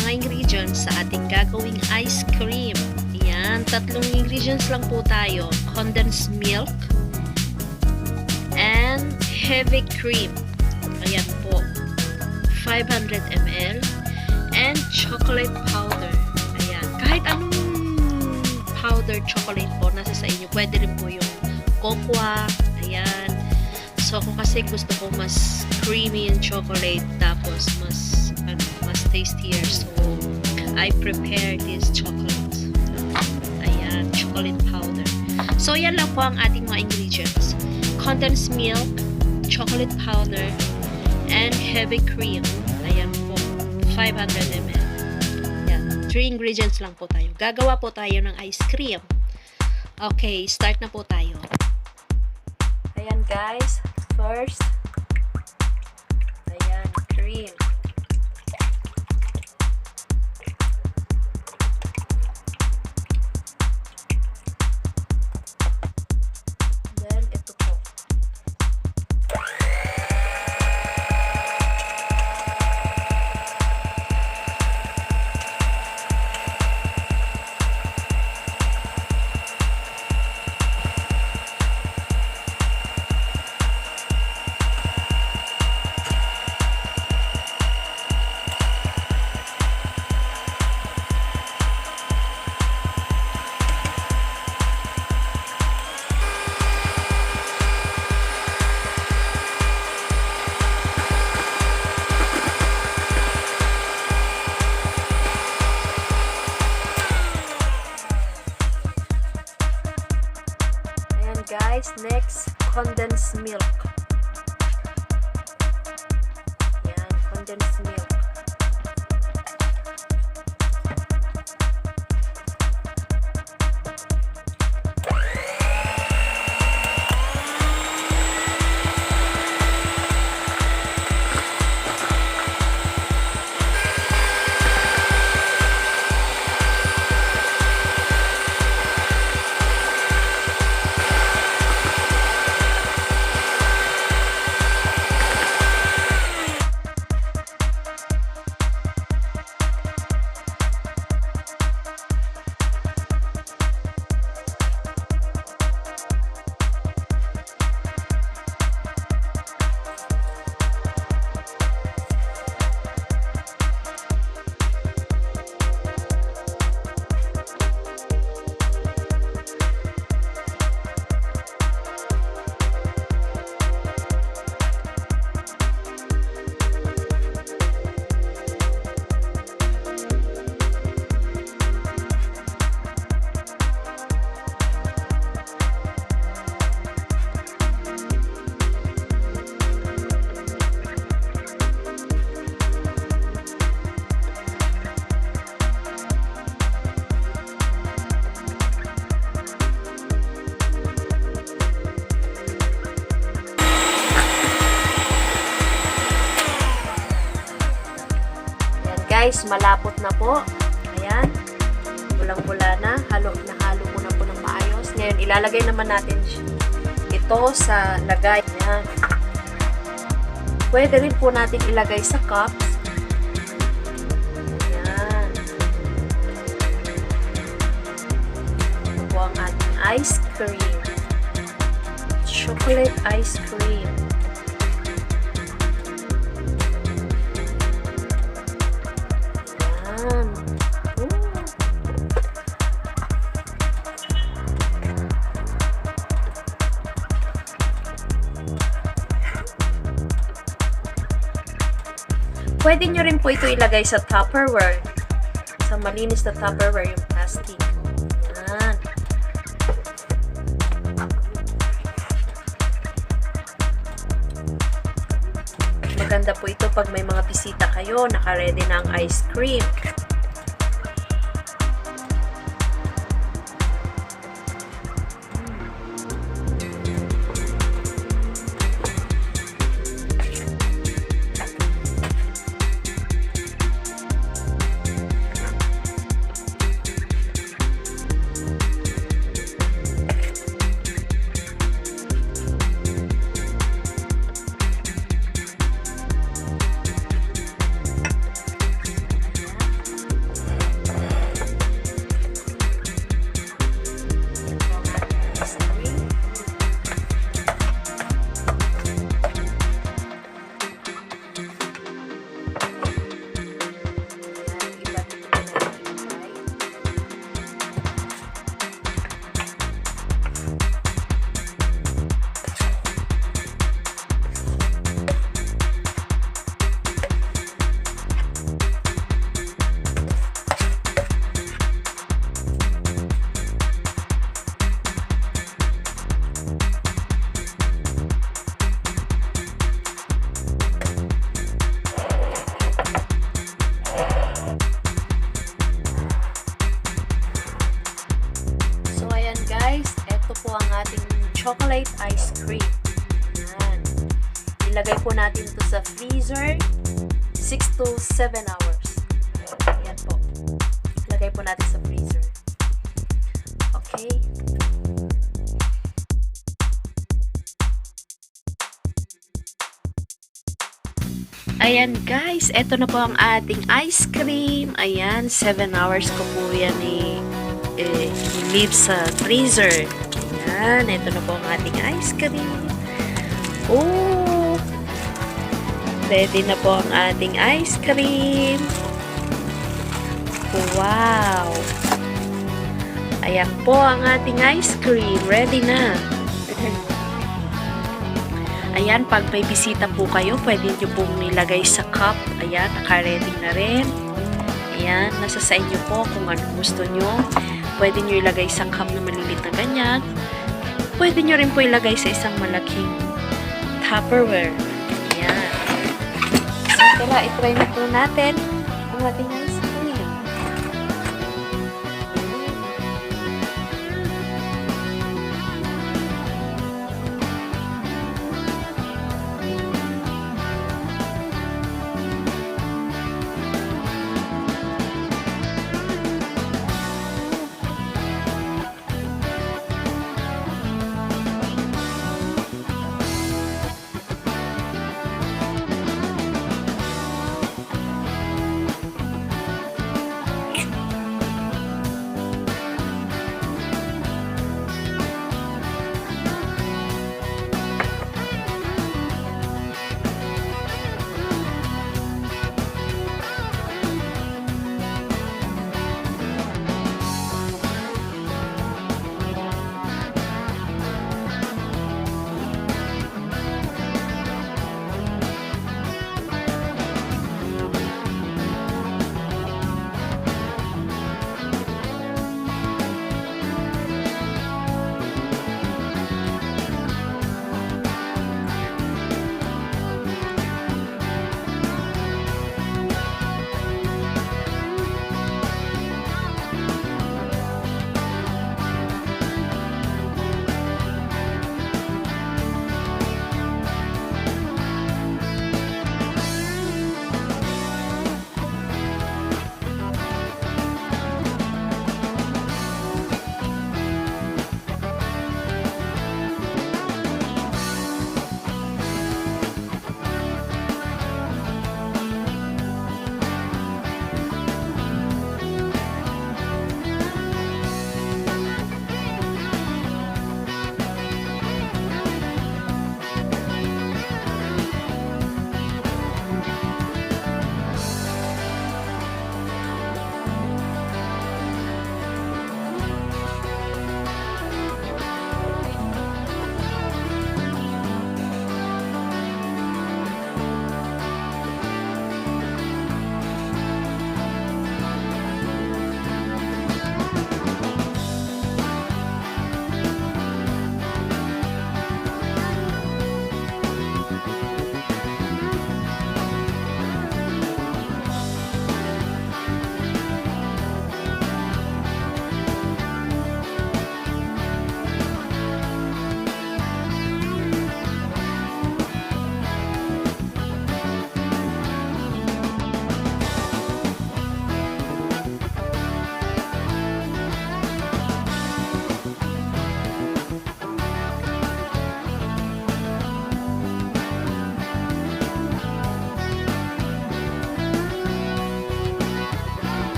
mga ingredients sa ating gagawing ice cream. Ayan, 3 ingredients lang po tayo. Condensed milk and heavy cream. Ayan po. 500 ml and chocolate powder. Ayan. Kahit anong powdered chocolate po nasa sa inyo. Pwede rin po yung cocoa. Ayan. So, ako kasi gusto ko mas creamy yung chocolate tapos mas tastier. So, I prepare this chocolate. Ayan, chocolate powder. So, yan lang po ang ating mga ingredients. Condensed milk, chocolate powder, and heavy cream. Ayan po, 500 ml. Ayan, 3 ingredients lang po tayo. Gagawa po tayo ng ice cream. Okay, start na po tayo. Ayan guys, first, ayan, cream. Then, ito po. Guys, next, condensed milk. Yan, condensed milk. Guys, malapot na po. Ayan. Bulang-bula na. Halo ko na po ng maayos. Ngayon, ilalagay naman natin ito sa lagay. Ayan. Pwede rin po natin ilagay sa cups. Ayan. Ito po ang ating ice cream. Chocolate ice cream. Pwede nyo rin po ito ilagay sa Tupperware. Sa malinis na Tupperware, yung plastic. Yan. Maganda po ito pag may mga bisita kayo, naka-ready na ang ice cream. chocolate ice cream. Ayan. Ilagay po natin ito sa freezer 6 to 7 hours. Ayan po. Ilagay po natin sa freezer. Okay. Ayan guys, eto na po ang ating ice cream. Ayan, 7 hours ko po yan i-leave sa freezer. Ayan, eto na po ang ating ice cream. Oh! Ready na po ang ating ice cream. Wow! Ayan po ang ating ice cream. Ready na. Ayan, pag may bisita po kayo, pwede nyo pong nilagay sa cup. Ayan, naka-ready na rin. Ayan, nasa sa inyo po kung ano gusto nyo. Pwede nyo ilagay sa cup na malilit na ganyan. Pwede nyo rin po ilagay sa isang malaking Tupperware. Ayan. So, tara, itry na po natin ang ating ice cream.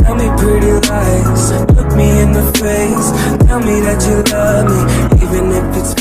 Tell me pretty lies, look me in the face. Tell me that you love me, even if it's